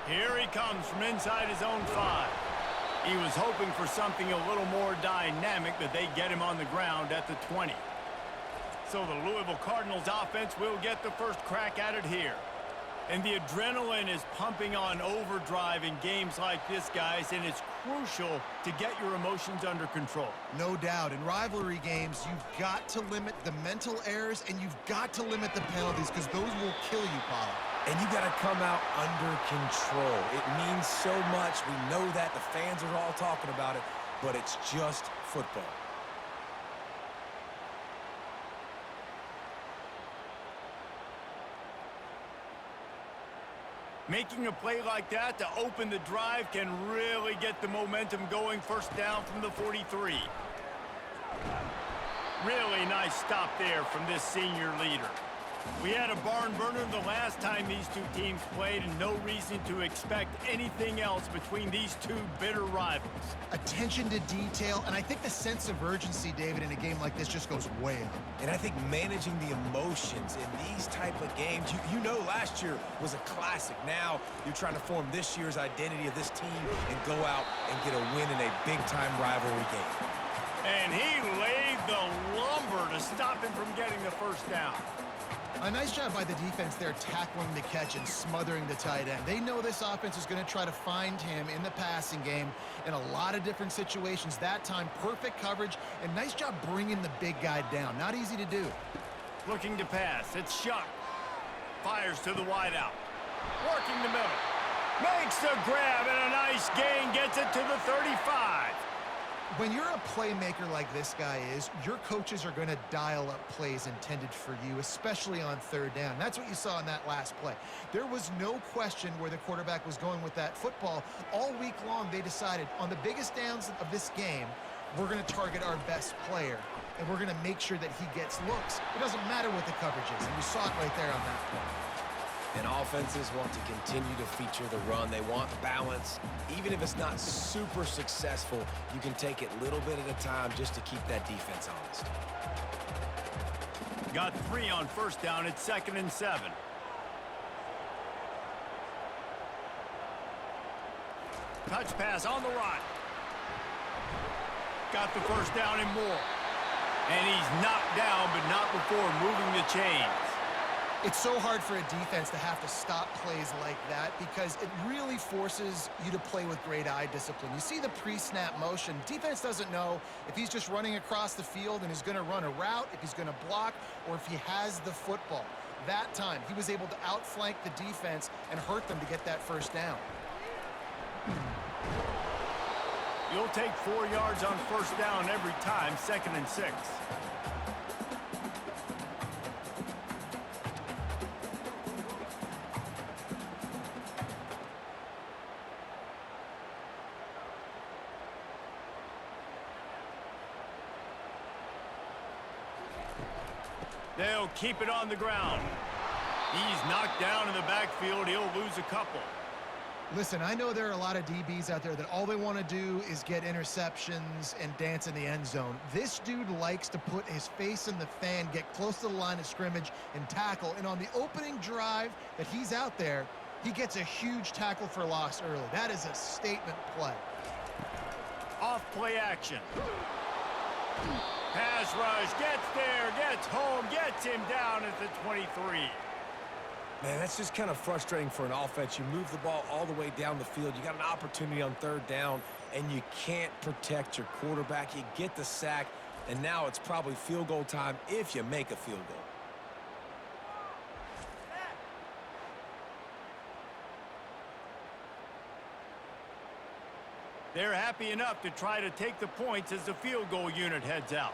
Here he comes from inside his own 5. He was hoping for something a little more dynamic, but they get him on the ground at the 20. So the Louisville Cardinals offense will get the first crack at it here. And the adrenaline is pumping on overdrive in games like this, guys, and it's crucial to get your emotions under control. No doubt. In rivalry games, you've got to limit the mental errors and you've got to limit the penalties because those will kill you, Paul. And you got to come out under control. It means so much. We know that. The fans are all talking about it, but it's just football. Making a play like that to open the drive can really get the momentum going. First down from the 43. Really nice stop there from this senior leader. We had a barn burner the last time these two teams played, and no reason to expect anything else between these two bitter rivals. Attention to detail, and I think the sense of urgency, David, in a game like this just goes way up. And I think managing the emotions in these type of games, you know last year was a classic. Now you're trying to form this year's identity of this team and go out and get a win in a big-time rivalry game. And he laid the lumber to stop him from getting the first down. A nice job by the defense there tackling the catch and smothering the tight end. They know this offense is going to try to find him in the passing game in a lot of different situations. That time, perfect coverage, and nice job bringing the big guy down. Not easy to do. Looking to pass. It's Shuck. Fires to the wideout. Working the middle. Makes the grab, and a nice gain. Gets it to the 35. When you're a playmaker like this guy is, your coaches are going to dial up plays intended for you, especially on third down. That's what you saw in that last play. There was no question where the quarterback was going with that football. All week long, they decided on the biggest downs of this game, we're going to target our best player, and we're going to make sure that he gets looks. It doesn't matter what the coverage is, and we saw it right there on that play. And offenses want to continue to feature the run. They want balance. Even if it's not super successful, you can take it little bit at a time just to keep that defense honest. Got 3 on first down. It's 2nd and 7. Touch pass on the right. Got the first down and more. And he's knocked down, but not before moving the chains. It's so hard for a defense to have to stop plays like that because it really forces you to play with great eye discipline. You see the pre-snap motion. Defense doesn't know if he's just running across the field and is going to run a route, if he's going to block, or if he has the football. That time, he was able to outflank the defense and hurt them to get that first down. You'll take 4 yards on first down every time, 2nd and 6. They'll keep it on the ground. He's knocked down in the backfield. He'll lose a couple. Listen, I know there are a lot of DBs out there that all they want to do is get interceptions and dance in the end zone. This dude likes to put his face in the fan, get close to the line of scrimmage, and tackle. And on the opening drive that he's out there, he gets a huge tackle for loss early. That is a statement play. Off play action. Pass rush, gets there, gets home, gets him down at the 23. Man, that's just kind of frustrating for an offense. You move the ball all the way down the field. You got an opportunity on third down, and you can't protect your quarterback. You get the sack, and now it's probably field goal time if you make a field goal. They're happy enough to try to take the points as the field goal unit heads out.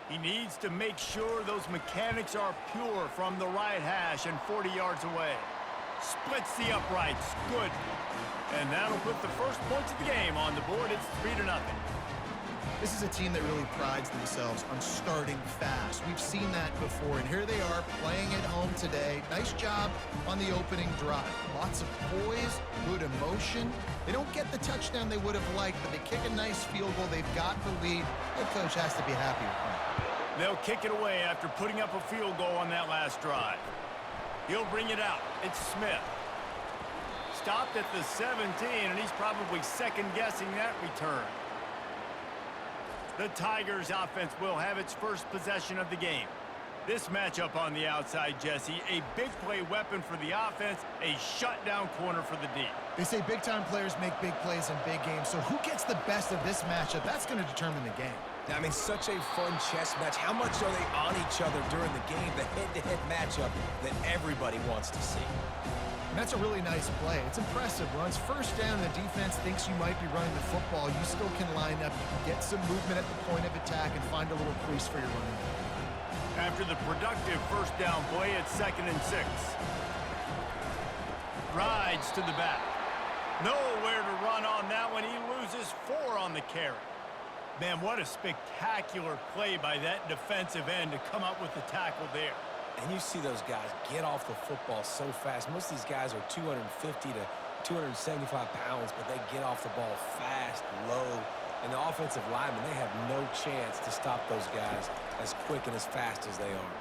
He needs to make sure those mechanics are pure from the right hash and 40 yards away. Splits the uprights. Good. And that'll put the first points of the game on the board. It's 3-0. This is a team that really prides themselves on starting fast. We've seen that before, and here they are playing at home today. Nice job on the opening drive. Lots of poise, good emotion. They don't get the touchdown they would have liked, but they kick a nice field goal. They've got the lead. The coach has to be happy with that. They'll kick it away after putting up a field goal on that last drive. He'll bring it out. It's Smith. stopped at the 17, and he's probably second-guessing that return. The Tigers offense will have its first possession of the game. This matchup on the outside, Jesse, a big play weapon for the offense, a shutdown corner for the D. They say big-time players make big plays in big games, so who gets the best of this matchup? That's going to determine the game. I mean, such a fun chess match. How much are they on each other during the game, the head-to-head matchup that everybody wants to see? And that's a really nice play. It's impressive. Runs first down, the defense thinks you might be running the football. You still can line up, you can get some movement at the point of attack and find a little crease for your running back. After the productive first down play, it's 2nd and 6. Rides to the back. Nowhere to run on that one. He loses 4 on the carry. Man, what a spectacular play by that defensive end to come up with the tackle there. And you see those guys get off the football so fast. Most of these guys are 250 to 275 pounds, but they get off the ball fast, low. And the offensive linemen, they have no chance to stop those guys as quick and as fast as they are.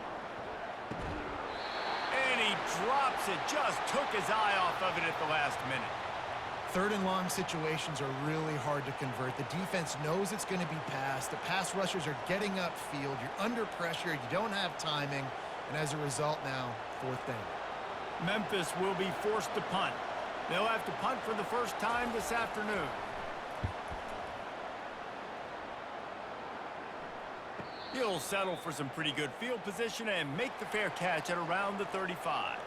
And he drops it. Just took his eye off of it at the last minute. 3rd and long situations are really hard to convert. The defense knows it's going to be passed. The pass rushers are getting upfield. You're under pressure. You don't have timing. And as a result now, 4th down. Memphis will be forced to punt. They'll have to punt for the first time this afternoon. He'll settle for some pretty good field position and make the fair catch at around the 35.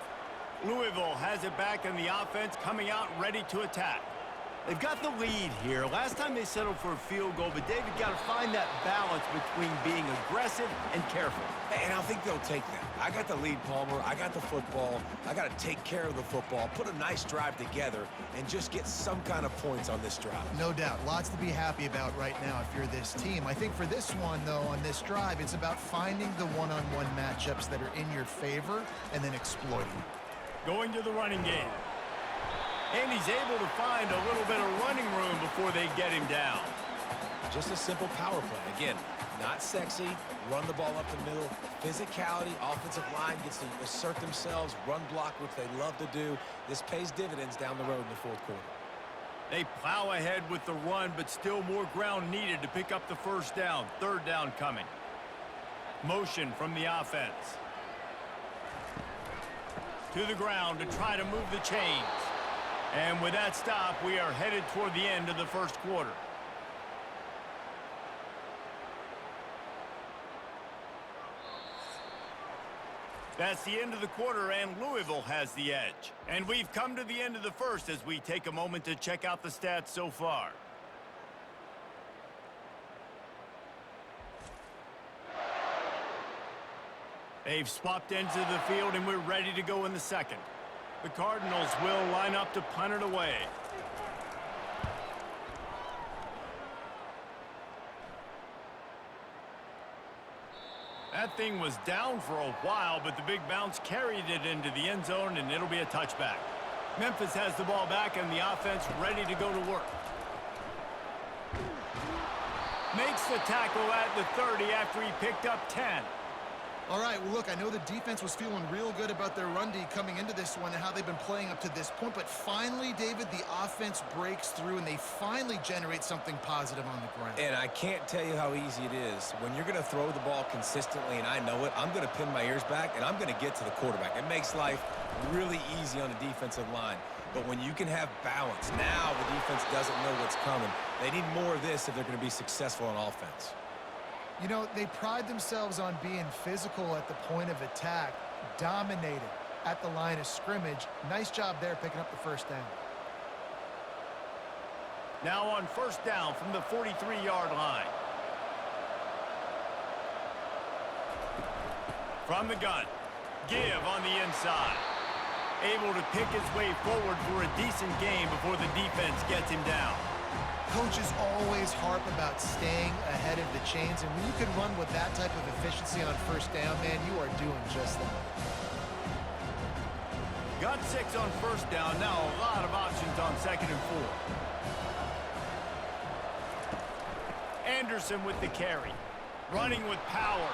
Louisville has it back in the offense, coming out ready to attack. They've got the lead here. Last time they settled for a field goal, but David got to find that balance between being aggressive and careful. And I think they'll take that. I got the lead, Palmer. I got the football. I got to take care of the football, put a nice drive together, and just get some kind of points on this drive. No doubt. Lots to be happy about right now if you're this team. I think for this one, though, on this drive, it's about finding the one-on-one matchups that are in your favor and then exploiting them. Going to the running game. And he's able to find a little bit of running room before they get him down. Just a simple power play. Again, not sexy, run the ball up the middle. Physicality, offensive line gets to assert themselves, run block, which they love to do. This pays dividends down the road in the 4th quarter. They plow ahead with the run, but still more ground needed to pick up the first down. 3rd down coming. Motion from the offense. To the ground to try to move the chains. And with that stop, we are headed toward the end of the first quarter. That's the end of the quarter, and Louisville has the edge. And we've come to the end of the first as we take a moment to check out the stats so far. They've swapped ends of the field, and we're ready to go in the second. The Cardinals will line up to punt it away. That thing was down for a while, but the big bounce carried it into the end zone, and it'll be a touchback. Memphis has the ball back, and the offense ready to go to work. Makes the tackle at the 30 after he picked up 10. All right, well, look, I know the defense was feeling real good about their run D coming into this one and how they've been playing up to this point, but finally, David, the offense breaks through and they finally generate something positive on the ground. And I can't tell you how easy it is. When you're going to throw the ball consistently, and I know it, I'm going to pin my ears back, and I'm going to get to the quarterback. It makes life really easy on the defensive line. But when you can have balance, now the defense doesn't know what's coming. They need more of this if they're going to be successful on offense. You know, they pride themselves on being physical at the point of attack, dominated at the line of scrimmage. Nice job there picking up the first down. Now on first down from the 43-yard line. From the gun, give on the inside. Able to pick his way forward for a decent game before the defense gets him down. Coaches always harp about staying ahead of the chains, and when you can run with that type of efficiency on first down, man, you are doing just that. Got 6 on first down. Now a lot of options on 2nd and 4. Anderson with the carry. Running with power.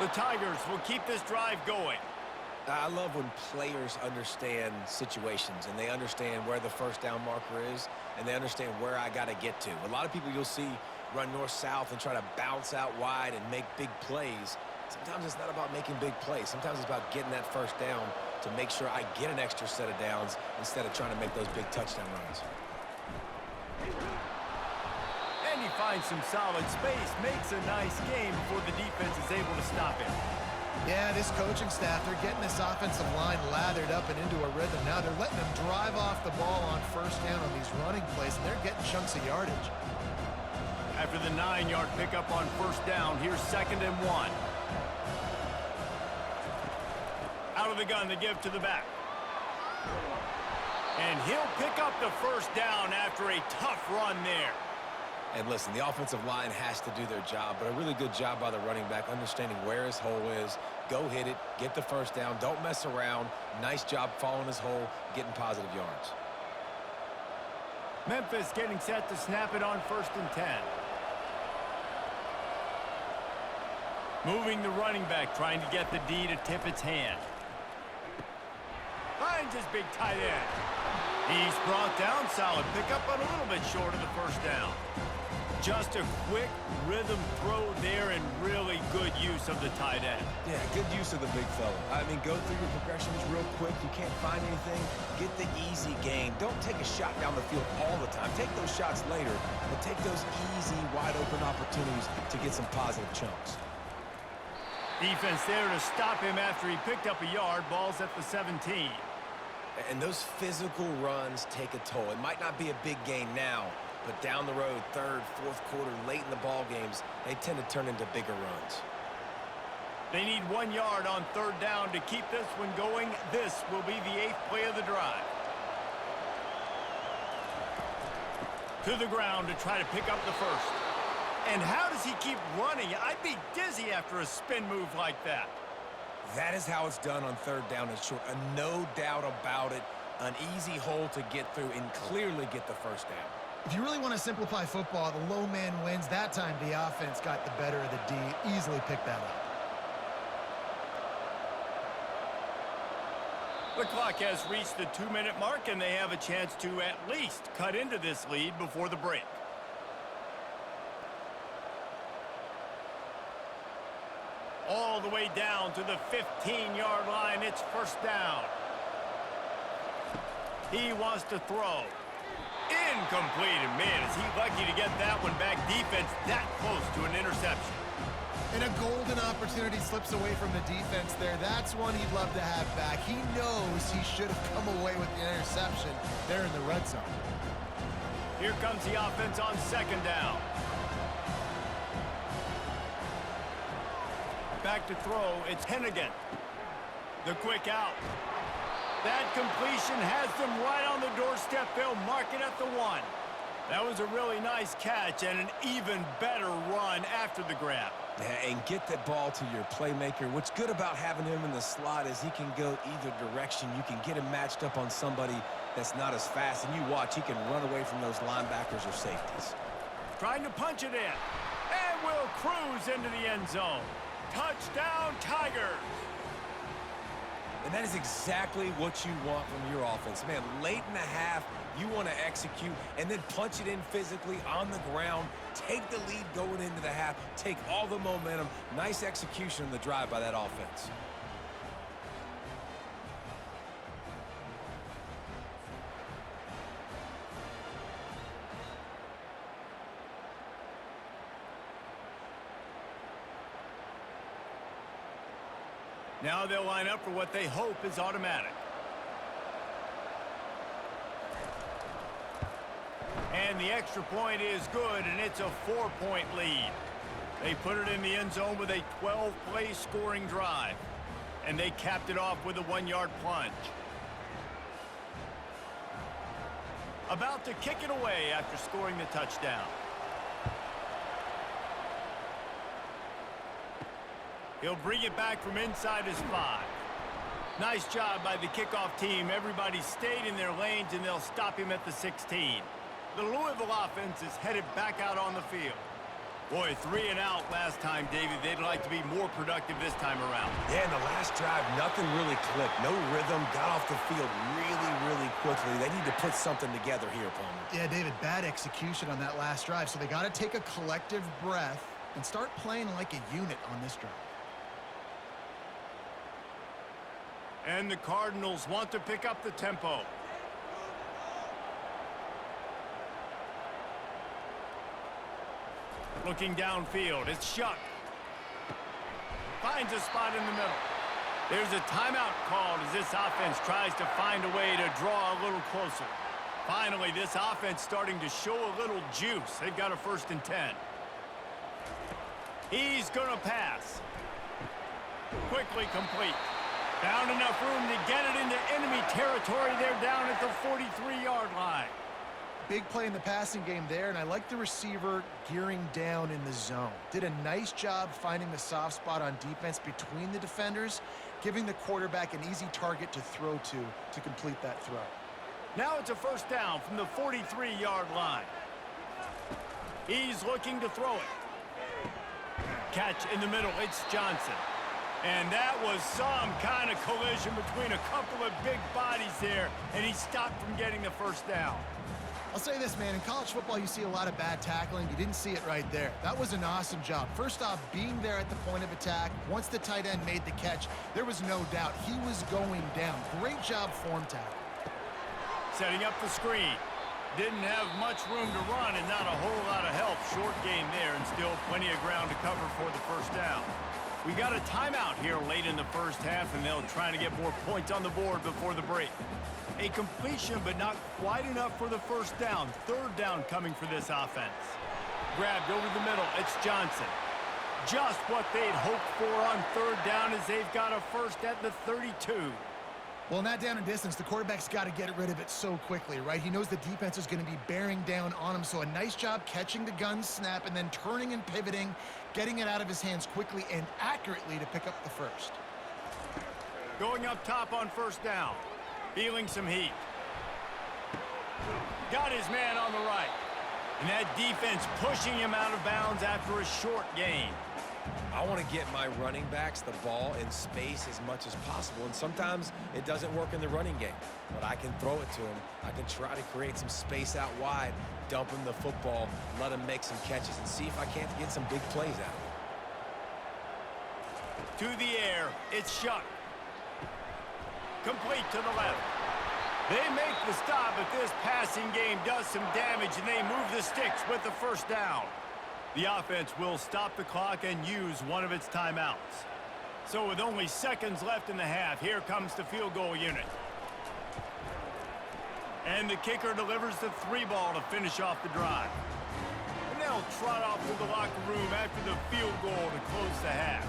The Tigers will keep this drive going. I love when players understand situations and they understand where the first down marker is and they understand where I got to get to. A lot of people you'll see run north-south and try to bounce out wide and make big plays. Sometimes it's not about making big plays. Sometimes it's about getting that first down to make sure I get an extra set of downs instead of trying to make those big touchdown runs. And he finds some solid space, makes a nice game before the defense is able to stop him. Yeah, this coaching staff, they're getting this offensive line lathered up and into a rhythm. Now they're letting them drive off the ball on first down on these running plays, and they're getting chunks of yardage. After the 9-yard pickup on first down, here's 2nd and 1. Out of the gun, they give to the back. And he'll pick up the first down after a tough run there. And listen, the offensive line has to do their job, but a really good job by the running back understanding where his hole is. Go hit it, get the first down, don't mess around. Nice job following his hole, getting positive yards. Memphis getting set to snap it on 1st and 10. Moving the running back, trying to get the D to tip its hand. Finds his big tight end. He's brought down, solid pickup, but a little bit short of the first down. Just a quick rhythm throw there and really good use of the tight end. Yeah, good use of the big fella. I mean, go through your progressions real quick. You can't find anything. Get the easy gain. Don't take a shot down the field all the time. Take those shots later, but take those easy, wide-open opportunities to get some positive chunks. Defense there to stop him after he picked up a yard. Ball's at the 17. And those physical runs take a toll. It might not be a big gain now, but down the road, 3rd, 4th quarter, late in the ball games, they tend to turn into bigger runs. They need 1 yard on 3rd down to keep this one going. This will be the 8th play of the drive. To the ground to try to pick up the first. And how does he keep running? I'd be dizzy after a spin move like that. That is how it's done on 3rd down and short. No doubt about it. An easy hole to get through and clearly get the first down. If you really want to simplify football, the low man wins. That time the offense got the better of the D. Easily picked that up. The clock has reached the 2-minute mark, and they have a chance to at least cut into this lead before the break. All the way down to the 15-yard line. It's first down. He wants to throw. Incomplete. And man, is he lucky to get that one back. Defense that close to an interception. And a golden opportunity slips away from the defense there. That's one he'd love to have back. He knows he should have come away with the interception there in the red zone. Here comes the offense on 2nd down. Back to throw, it's Hennigan. The quick out. That completion has them right on the doorstep. They'll mark it at the 1. That was a really nice catch and an even better run after the grab. Yeah, and get that ball to your playmaker. What's good about having him in the slot is he can go either direction. You can get him matched up on somebody that's not as fast, and you watch, he can run away from those linebackers or safeties. Trying to punch it in. And will cruise into the end zone. Touchdown, Tigers! And that is exactly what you want from your offense. Man, late in the half, you want to execute and then punch it in physically on the ground. Take the lead going into the half. Take all the momentum. Nice execution on the drive by that offense. Now they'll line up for what they hope is automatic. And the extra point is good, and it's a 4-point lead. They put it in the end zone with a 12-play scoring drive. And they capped it off with a 1-yard plunge. About to kick it away after scoring the touchdown. He'll bring it back from inside his 5. Nice job by the kickoff team. Everybody stayed in their lanes, and they'll stop him at the 16. The Louisville offense is headed back out on the field. Boy, 3 and out last time, David. They'd like to be more productive this time around. Yeah, in the last drive, nothing really clicked. No rhythm, got off the field really quickly. They need to put something together here, Palmer. Yeah, David, bad execution on that last drive, so they got to take a collective breath and start playing like a unit on this drive. And the Cardinals want to pick up the tempo. Looking downfield, it's Shuck. Finds a spot in the middle. There's a timeout called as this offense tries to find a way to draw a little closer. Finally, this offense starting to show a little juice. They've got a 1st and 10. He's going to pass. Quickly complete. Found enough room to get it into enemy territory. They're down at the 43-yard line. Big play in the passing game there, and I like the receiver gearing down in the zone. Did a nice job finding the soft spot on defense between the defenders, giving the quarterback an easy target to throw to complete that throw. Now it's a 1st down from the 43-yard line. He's looking to throw it. Catch in the middle, it's Johnson. And that was some kind of collision between a couple of big bodies there, and he stopped from getting the 1st down. I'll say this, man, in college football you see a lot of bad tackling. You didn't see it right there. That was an awesome job. First off, being there at the point of attack. Once the tight end made the catch, there was no doubt he was going down. Great job form tackle. Setting up the screen. Didn't have much room to run and not a whole lot of help. Short gain there and still plenty of ground to cover for the 1st down. We got a timeout here late in the 1st half, and they'll try to get more points on the board before the break. A completion, but not quite enough for the 1st down. 3rd down coming for this offense. Grabbed over the middle. It's Johnson. Just what they'd hoped for on 3rd down as they've got a 1st at the 32. Well, in that down and distance, the quarterback's got to get rid of it so quickly, right? He knows the defense is going to be bearing down on him, so a nice job catching the gun snap and then turning and pivoting, getting it out of his hands quickly and accurately to pick up the 1st. Going up top on 1st down. Feeling some heat. Got his man on the right. And that defense pushing him out of bounds after a short gain. I want to get my running backs the ball in space as much as possible, and sometimes it doesn't work in the running game. But I can throw it to him. I can try to create some space out wide, dump him the football, let him make some catches, and see if I can't get some big plays out of it. To the air, it's Shuck. Complete to the left. They make the stop, but this passing game does some damage, and they move the sticks with the 1st down. The offense will stop the clock and use one of its timeouts. So with only seconds left in the half, here comes the field goal unit. And the kicker delivers the 3-ball to finish off the drive. And they'll trot off to the locker room after the field goal to close the half.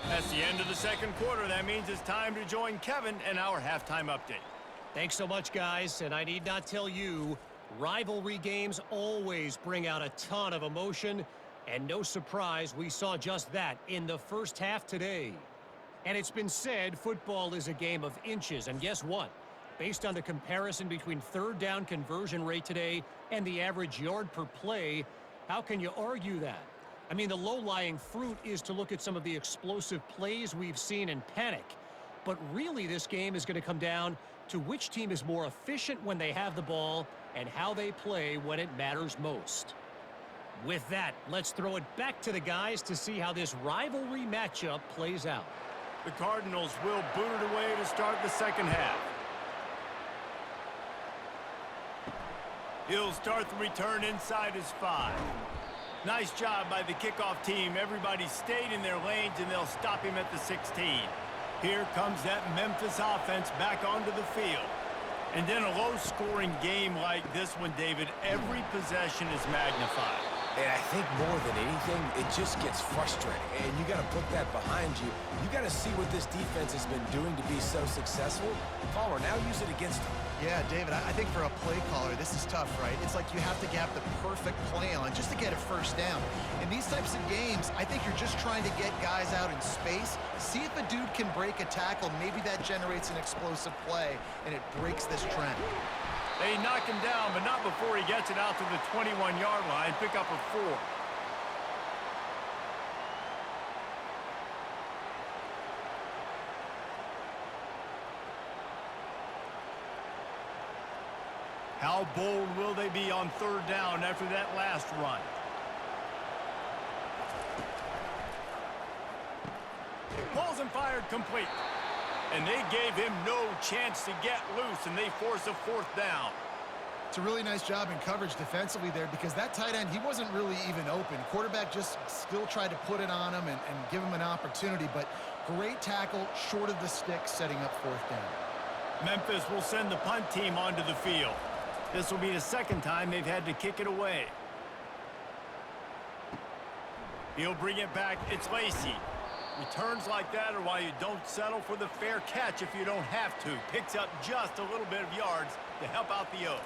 That's the end of the 2nd quarter. That means it's time to join Kevin in our halftime update. Thanks so much, guys. And I need not tell you, rivalry games always bring out a ton of emotion. And no surprise, we saw just that in the 1st half today. And it's been said football is a game of inches. And guess what? Based on the comparison between 3rd down conversion rate today and the average yard per play, how can you argue that? I mean, the low-lying fruit is to look at some of the explosive plays we've seen and panic. But really, this game is going to come down to which team is more efficient when they have the ball and how they play when it matters most. With that, let's throw it back to the guys to see how this rivalry matchup plays out. The Cardinals will boot it away to start the 2nd half. He'll start the return inside his 5. Nice job by the kickoff team. Everybody stayed in their lanes, and they'll stop him at the 16. Here comes that Memphis offense back onto the field. And in a low-scoring game like this one, David, every possession is magnified. And I think more than anything, it just gets frustrating. And you got to put that behind you. You got to see what this defense has been doing to be so successful. Palmer, now use it against them. Yeah, David, I think for a play caller, this is tough, right? It's like you have to have the perfect play on just to get a first down. In these types of games, I think you're just trying to get guys out in space, see if a dude can break a tackle. Maybe that generates an explosive play, and it breaks this trend. They knock him down, but not before he gets it out to the 21-yard line. Pick up a 4. How bold will they be on third down after that last run? Balls and fired complete. And they gave him no chance to get loose, and they force a 4th down. It's a really nice job in coverage defensively there because that tight end, he wasn't really even open. Quarterback just still tried to put it on him and give him an opportunity, but great tackle short of the stick setting up 4th down. Memphis will send the punt team onto the field. This will be the second time they've had to kick it away. He'll bring it back. It's Lacey. Returns like that are why you don't settle for the fair catch if you don't have to. Picks up just a little bit of yards to help out the O.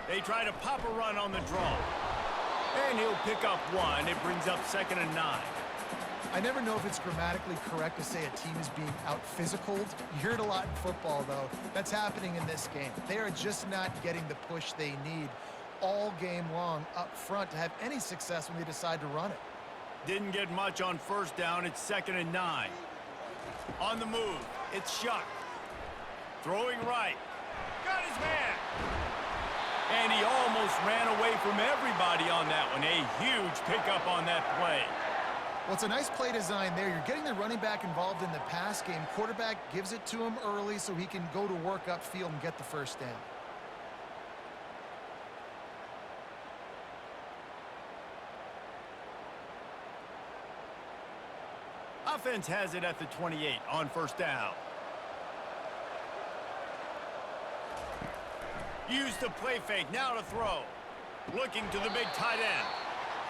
They try to pop a run on the draw. And he'll pick up 1. It brings up 2nd and 9. I never know if it's grammatically correct to say a team is being out-physicaled. You hear it a lot in football, though. That's happening in this game. They are just not getting the push they need all game long up front to have any success when they decide to run it. Didn't get much on 1st down. It's 2nd and 9. On the move, it's Shuck. Throwing right. Got his man. And he almost ran away from everybody on that one. A huge pickup on that play. Well, it's a nice play design there. You're getting the running back involved in the pass game. Quarterback gives it to him early so he can go to work upfield and get the 1st down. Offense has it at the 28 on 1st down. Use the play fake, now to throw. Looking to the big tight end.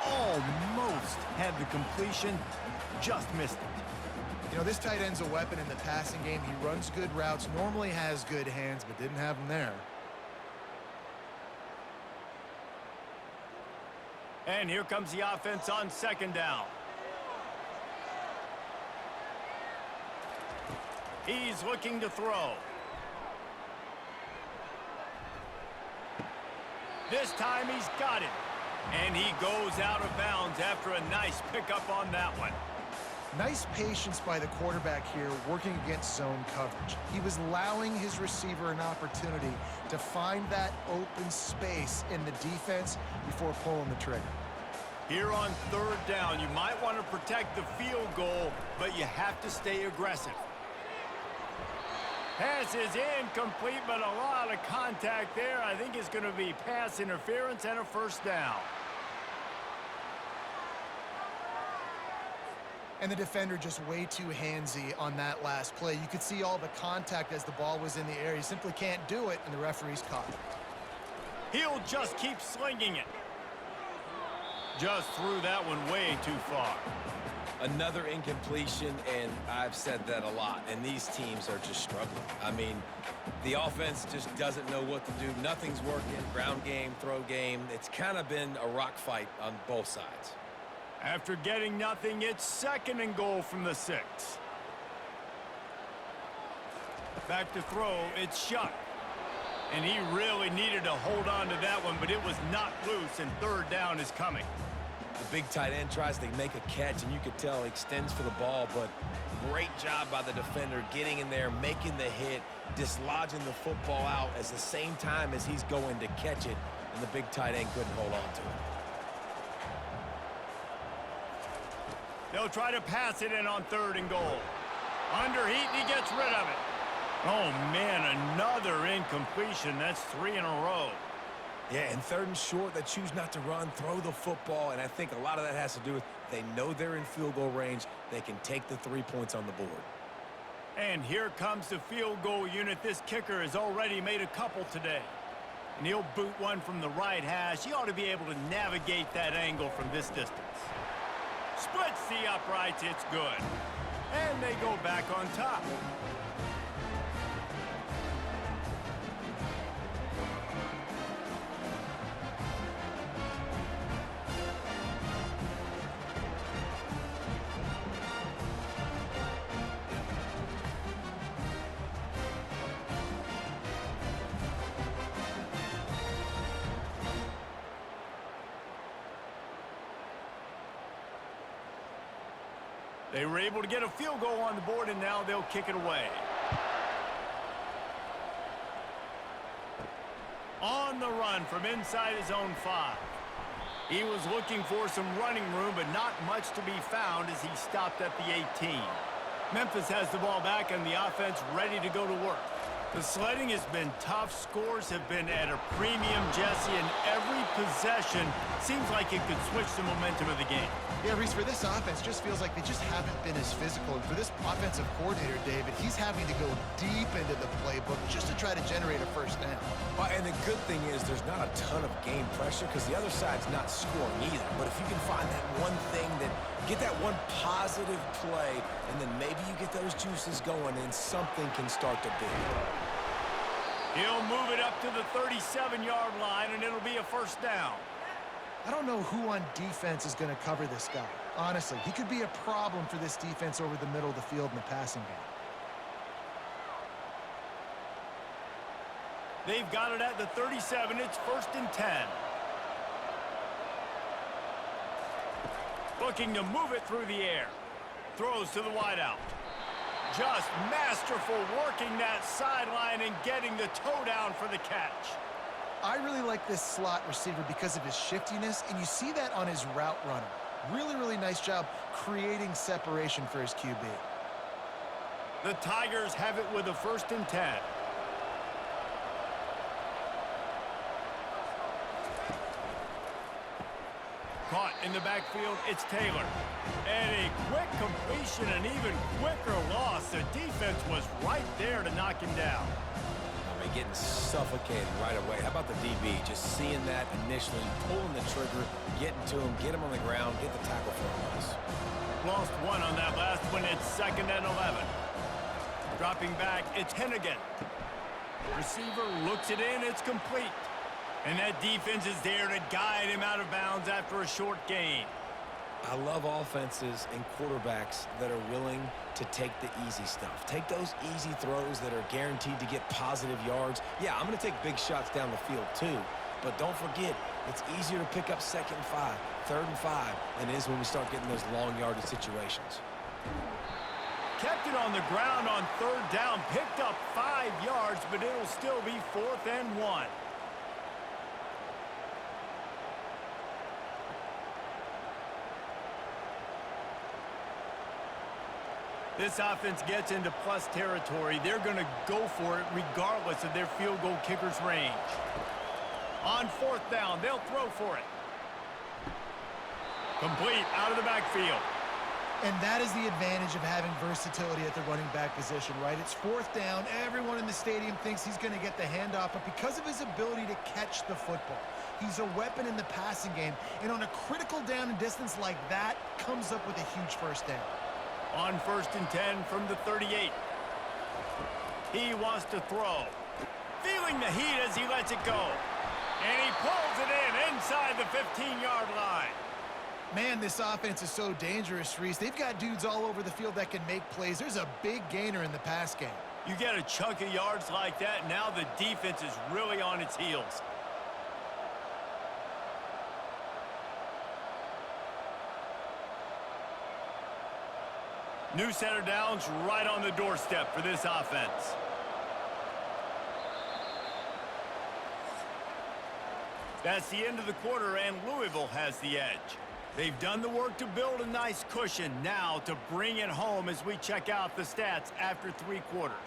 Almost had the completion, just missed it. You know, this tight end's a weapon in the passing game. He runs good routes, normally has good hands, but didn't have them there. And here comes the offense on 2nd down. He's looking to throw. This time he's got it. And he goes out of bounds after a nice pickup on that one. Nice patience by the quarterback here working against zone coverage. He was allowing his receiver an opportunity to find that open space in the defense before pulling the trigger. Here on 3rd down, you might want to protect the field goal, but you have to stay aggressive. Pass is incomplete, but a lot of contact there. I think it's going to be pass interference and a 1st down. And the defender just way too handsy on that last play. You could see all the contact as the ball was in the air. He simply can't do it, and the referee's caught it. He'll just keep slinging it. Just threw that one way too far. Another incompletion, and I've said that a lot, and these teams are just struggling. I mean, the offense just doesn't know what to do. Nothing's working. Ground game, throw game. It's kind of been a rock fight on both sides. After getting nothing, it's 2nd and goal from the 6. Back to throw, it's Shuck. And he really needed to hold on to that one, but it was not loose, and 3rd down is coming. The big tight end tries to make a catch, and you could tell he extends for the ball, but great job by the defender getting in there, making the hit, dislodging the football out at the same time as he's going to catch it, and the big tight end couldn't hold on to it. They'll try to pass it in on 3rd and goal. Under heat, and he gets rid of it. Oh, man, another incompletion. That's 3 in a row. Yeah, and 3rd and short, they choose not to run, throw the football, and I think a lot of that has to do with they know they're in field goal range. They can take the 3 points on the board. And here comes the field goal unit. This kicker has already made a couple today. And he'll boot one from the right hash. He ought to be able to navigate that angle from this distance. Splits the uprights. It's good. And they go back on top. They were able to get a field goal on the board, and now they'll kick it away. On the run from inside his own 5. He was looking for some running room, but not much to be found as he stopped at the 18. Memphis has the ball back and the offense ready to go to work. The sledding has been tough. Scores have been at a premium, Jesse, and every possession seems like it could switch the momentum of the game. Yeah, Reese, for this offense, just feels like they just haven't been as physical. And for this offensive coordinator, David, he's having to go deep into the playbook just to try to generate a first down. And the good thing is there's not a ton of game pressure because the other side's not scoring either. But if you can find that one thing, that get that one positive play, and then maybe you get those juices going and something can start to build. He'll move it up to the 37-yard line, and it'll be a first down. I don't know who on defense is going to cover this guy. Honestly, he could be a problem for this defense over the middle of the field in the passing game. They've got it at the 37. It's 1st and 10. Looking to move it through the air. Throws to the wideout. Just masterful working that sideline and getting the toe down for the catch. I really like this slot receiver because of his shiftiness, and you see that on his route running. Really, really nice job creating separation for his QB. The Tigers have it with a 1st and 10. Caught in the backfield, it's Taylor. And a quick completion, an even quicker loss. The defense was right there to knock him down. Getting suffocated right away. How about the DB? Just seeing that initially, pulling the trigger, getting to him, get him on the ground, get the tackle for him. Lost one on that last one. It's 2nd and 11. Dropping back, it's Hennigan. Receiver looks it in, it's complete. And that defense is there to guide him out of bounds after a short gain. I love offenses and quarterbacks that are willing to take the easy stuff. Take those easy throws that are guaranteed to get positive yards. Yeah, I'm going to take big shots down the field too. But don't forget, it's easier to pick up 2nd and 5, 3rd and 5 than it is when we start getting those long yardage situations. Kept it on the ground on 3rd down. Picked up 5 yards, but it'll still be 4th and 1. This offense gets into plus territory. They're going to go for it regardless of their field goal kicker's range. On 4th down, they'll throw for it. Complete out of the backfield. And that is the advantage of having versatility at the running back position, right? It's 4th down. Everyone in the stadium thinks he's going to get the handoff, but because of his ability to catch the football, he's a weapon in the passing game. And on a critical down and distance like that, comes up with a huge first down. On 1st and 10 from the 38. He wants to throw. Feeling the heat as he lets it go. And he pulls it in inside the 15-yard line. Man, this offense is so dangerous, Reese. They've got dudes all over the field that can make plays. There's a big gainer in the pass game. You get a chunk of yards like that, now the defense is really on its heels. New set of downs right on the doorstep for this offense. That's the end of the quarter, and Louisville has the edge. They've done the work to build a nice cushion. Now to bring it home as we check out the stats after 3 quarters.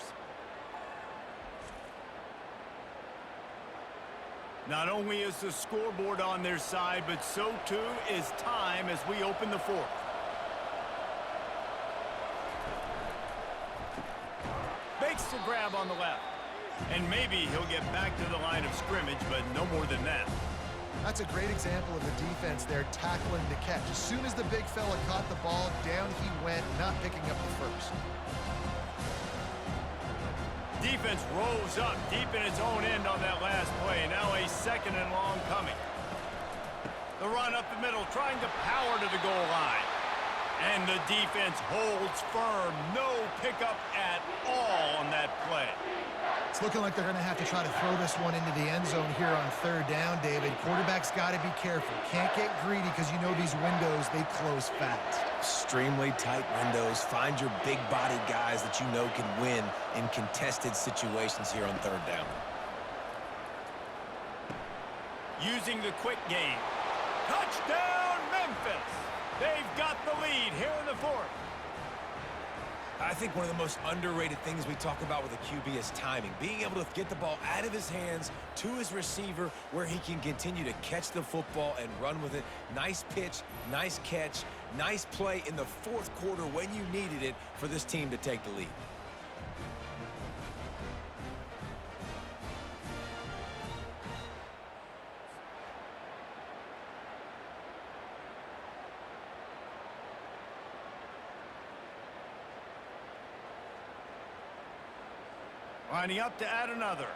Not only is the scoreboard on their side, but so too is time as we open the 4th. Makes the grab on the left. And maybe he'll get back to the line of scrimmage, but no more than that. That's a great example of the defense there tackling the catch. As soon as the big fella caught the ball, down he went, not picking up the first. Defense rose up deep in its own end on that last play. Now a 2nd and long coming. The run up the middle, trying to power to the goal line. And the defense holds firm. No pickup at all on that play. It's looking like they're going to have to try to throw this one into the end zone here on third down, David. Quarterback's got to be careful. Can't get greedy because you know these windows, they close fast. Extremely tight windows. Find your big body guys that you know can win in contested situations here on third down. Using the quick game. Touchdown, Memphis! They've got the lead here in the fourth. I think one of the most underrated things we talk about with a QB is timing. Being able to get the ball out of his hands to his receiver where he can continue to catch the football and run with it. Nice pitch, nice catch, nice play in the fourth quarter when you needed it for this team to take the lead. Lining up to add another.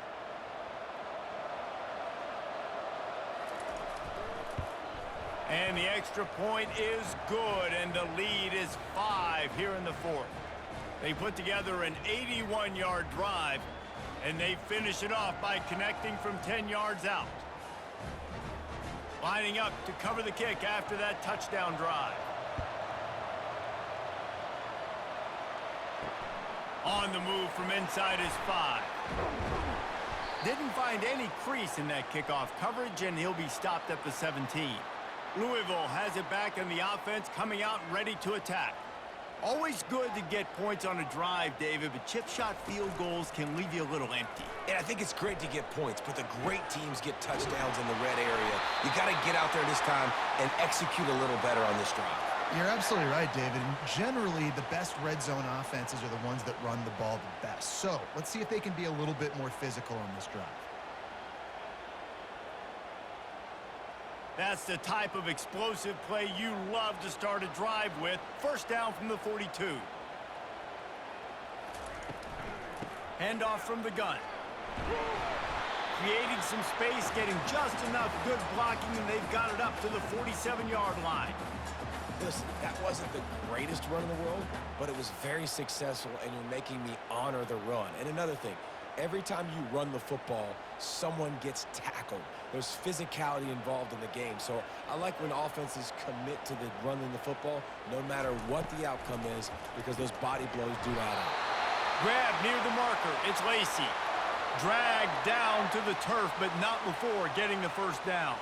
And the extra point is good, and the lead is 5 here in the fourth. They put together an 81-yard drive, and they finish it off by connecting from 10 yards out. Lining up to cover the kick after that touchdown drive. On the move from inside his 5. Didn't find any crease in that kickoff coverage, and he'll be stopped at the 17. Louisville has it back in the offense, coming out ready to attack. Always good to get points on a drive, David, but chip shot field goals can leave you a little empty. And I think it's great to get points, but the great teams get touchdowns in the red area. You got to get out there this time and execute a little better on this drive. You're absolutely right, David. And generally, the best red zone offenses are the ones that run the ball the best. So let's see if they can be a little bit more physical on this drive. That's the type of explosive play you love to start a drive with. First down from the 42. Handoff from the gun. Creating some space, getting just enough good blocking, and they've got it up to the 47-yard line. Listen, that wasn't the greatest run in the world, but it was very successful, and you're making me honor the run. And another thing, every time you run the football, someone gets tackled. There's physicality involved in the game. So I like when offenses commit to the running the football, no matter what the outcome is, because those body blows do add up. Grab near the marker. It's Lacey. Dragged down to the turf, but not before getting the first down.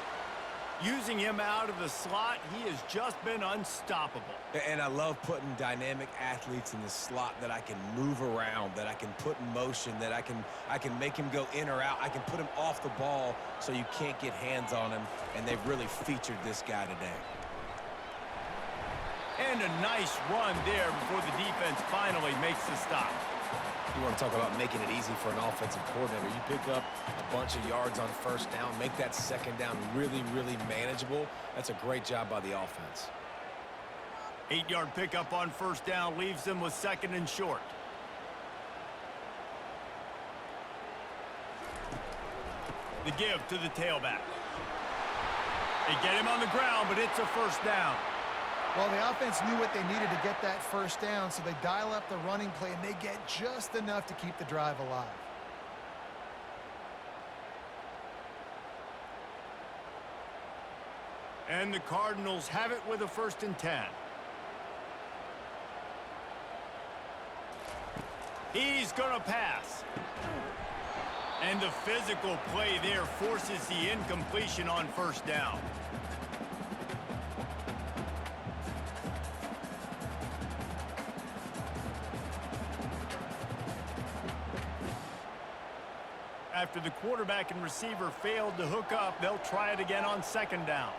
Using him out of the slot, he has just been unstoppable. And I love putting dynamic athletes in the slot that I can move around, that I can put in motion, that I can make him go in or out. I can put him off the ball so you can't get hands on him, and they've really featured this guy today. And a nice run there before the defense finally makes the stop. You want to talk about making it easy for an offensive coordinator. You pick up a bunch of yards on first down, make that second down really, really manageable. That's a great job by the offense. 8-yard pickup on first down leaves them with second and short. The give to the tailback. They get him on the ground, but it's a first down. Well, the offense knew what they needed to get that first down, so they dial up the running play, and they get just enough to keep the drive alive. And the Cardinals have it with a 1st and 10. He's going to pass. And the physical play there forces the incompletion on first down. After the quarterback and receiver failed to hook up, they'll try it again on second down.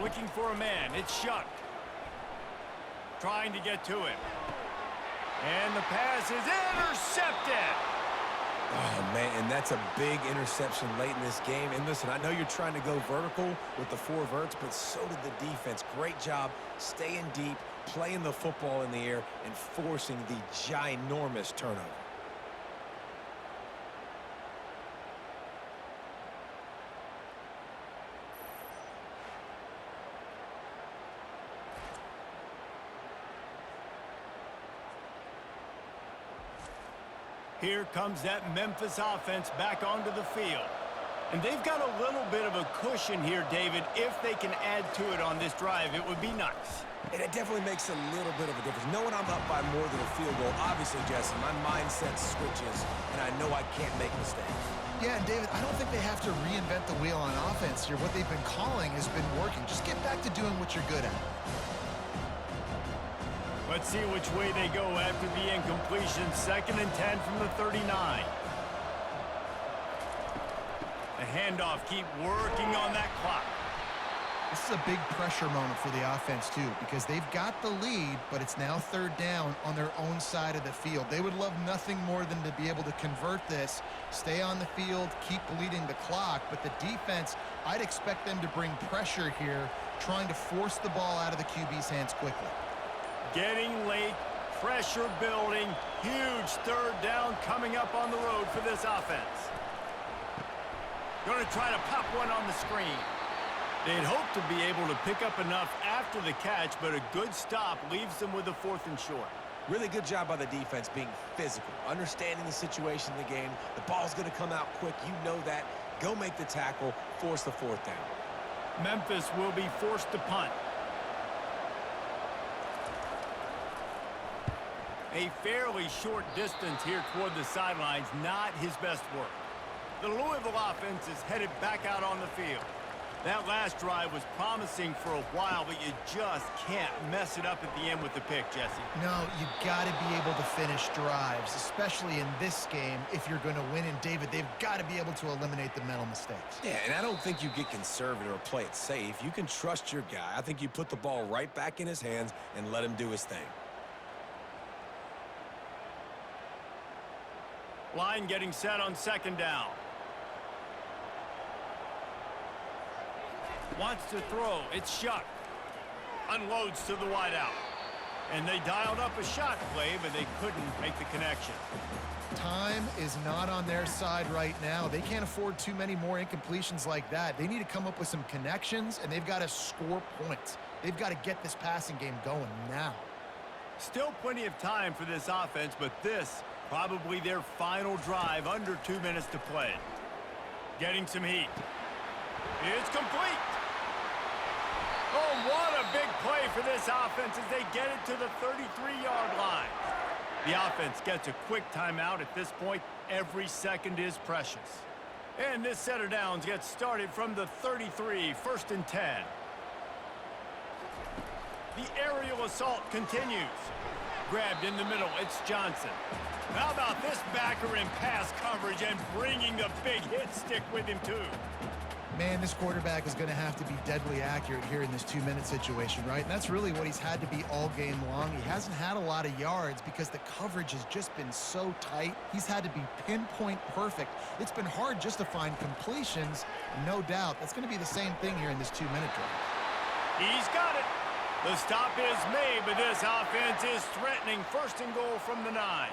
Looking for a man. It's Shuck. Trying to get to him. And the pass is intercepted. Oh, man, and that's a big interception late in this game. And listen, I know you're trying to go vertical with the 4 verts, but so did the defense. Great job staying deep, playing the football in the air, and forcing the ginormous turnover. Here comes that Memphis offense back onto the field. And they've got a little bit of a cushion here, David. If they can add to it on this drive, it would be nice. And it definitely makes a little bit of a difference. Knowing I'm up by more than a field goal, obviously, Jesse, my mindset switches, and I know I can't make mistakes. Yeah, and David, I don't think they have to reinvent the wheel on offense here. What they've been calling has been working. Just get back to doing what you're good at. Let's see which way they go after the incompletion. 2nd and 10 from the 39. The handoff, keep working on that clock. This is a big pressure moment for the offense, too, because they've got the lead, but it's now 3rd down on their own side of the field. They would love nothing more than to be able to convert this, stay on the field, keep bleeding the clock. But the defense, I'd expect them to bring pressure here, trying to force the ball out of the QB's hands quickly. Getting late, pressure building, huge 3rd down coming up on the road for this offense. Going to try to pop one on the screen. They'd hope to be able to pick up enough after the catch, but a good stop leaves them with a 4th and short. Really good job by the defense being physical, understanding the situation in the game. The ball's going to come out quick. You know that. Go make the tackle, force the 4th down. Memphis will be forced to punt. A fairly short distance here toward the sidelines, not his best work. The Louisville offense is headed back out on the field. That last drive was promising for a while, but you just can't mess it up at the end with the pick, Jesse. No, you got to be able to finish drives, especially in this game if you're going to win. And, David, they've got to be able to eliminate the mental mistakes. Yeah, and I don't think you get conservative or play it safe. You can trust your guy. I think you put the ball right back in his hands and let him do his thing. Line getting set on 2nd down. Wants to throw. It's Shuck. Unloads to the wideout. And they dialed up a shot play, but they couldn't make the connection. Time is not on their side right now. They can't afford too many more incompletions like that. They need to come up with some connections, and they've got to score points. They've got to get this passing game going now. Still plenty of time for this offense, but this probably their final drive, under 2 minutes to play. Getting some heat. It's complete. Oh, what a big play for this offense as they get it to the 33-yard line. The offense gets a quick timeout at this point. Every second is precious. And this set of downs gets started from the 33, 1st and 10. The aerial assault continues. Grabbed in the middle, it's Johnson. How about this backer in pass coverage and bringing the big hit stick with him, too? Man, this quarterback is going to have to be deadly accurate here in this 2-minute situation, right? And that's really what he's had to be all game long. He hasn't had a lot of yards because the coverage has just been so tight. He's had to be pinpoint perfect. It's been hard just to find completions, no doubt. That's going to be the same thing here in this 2-minute drive. He's got it. The stop is made, but this offense is threatening. 1st and goal from the 9.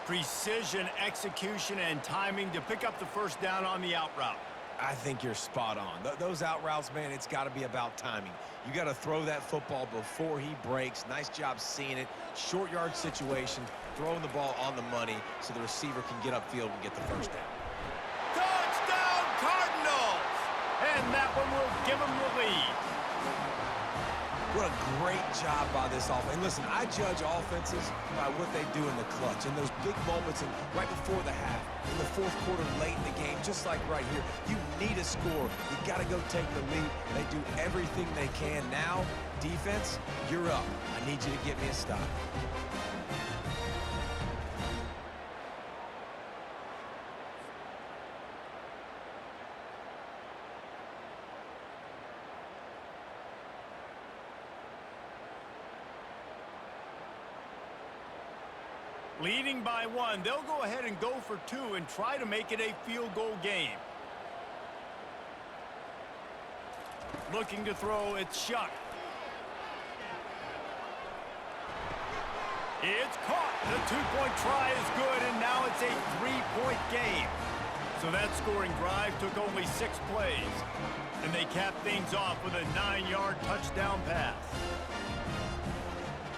Precision, execution, and timing to pick up the 1st down on the out route. I think you're spot on. Those out routes, man, it's got to be about timing. You got to throw that football before he breaks. Nice job seeing it. Short yard situation, throwing the ball on the money so the receiver can get upfield and get the 1st down. Touchdown, Cardinals! And that one will give them the lead. What a great job by this offense. And listen, I judge offenses by what they do in the clutch. And those big moments right before the half, in the 4th quarter, late in the game, just like right here, you need a score. You got to go take the lead. They do everything they can. Now, defense, you're up. I need you to get me a stop. Leading by 1, they'll go ahead and go for 2 and try to make it a field goal game. Looking to throw, it's Shuck. It's caught. The 2-point try is good, and now it's a 3-point game. So that scoring drive took only 6 plays. And they capped things off with a 9-yard touchdown pass.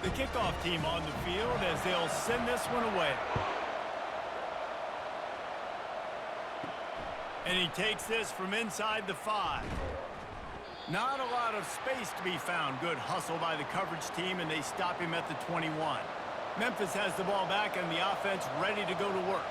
The kickoff team on the field as they'll send this one away. And he takes this from inside the 5. Not a lot of space to be found. Good hustle by the coverage team, and they stop him at the 21. Memphis has the ball back and the offense ready to go to work.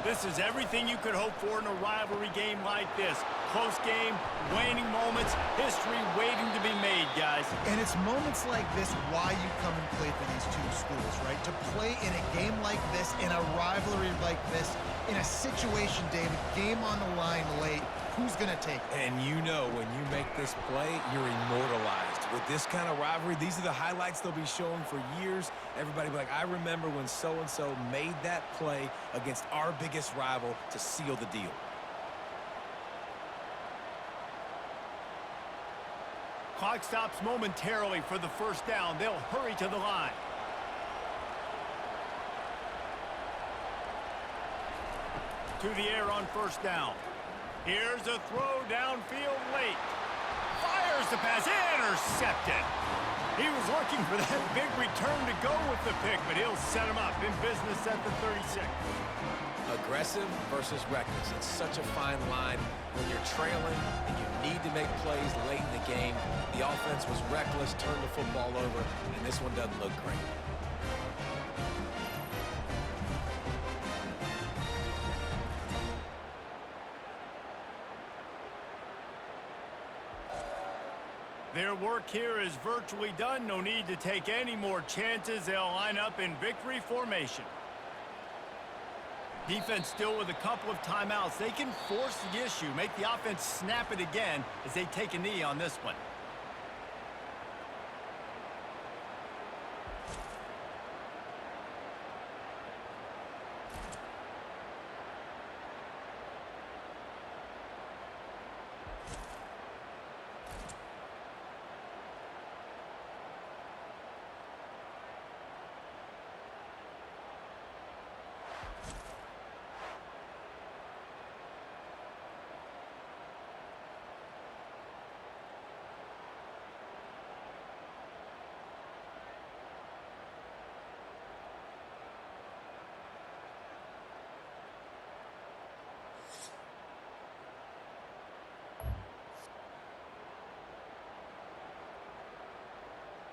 This is everything you could hope for in a rivalry game like this. Close game, waning moments, history waiting to be made, guys. And it's moments like this why you come and play for these two schools, right? To play in a game like this, in a rivalry like this, in a situation, David, game on the line late, who's going to take it? And you know when you make this play, you're immortalized. With this kind of rivalry, these are the highlights they'll be showing for years. Everybody will be like, I remember when so-and-so made that play against our biggest rival to seal the deal. Clock stops momentarily for the first down. They'll hurry to the line. To the air on first down. Here's a throw downfield late. Fires the pass. Intercepted. He was looking for that big return to go with the pick, but he'll set him up in business at the 36. Aggressive versus reckless. It's such a fine line when you're trailing and you need to make plays late in the game. The offense was reckless, turned the football over, and this one doesn't look great. Their work here is virtually done. No need to take any more chances. They'll line up in victory formation. Defense still with a couple of timeouts. They can force the issue, make the offense snap it again as they take a knee on this one.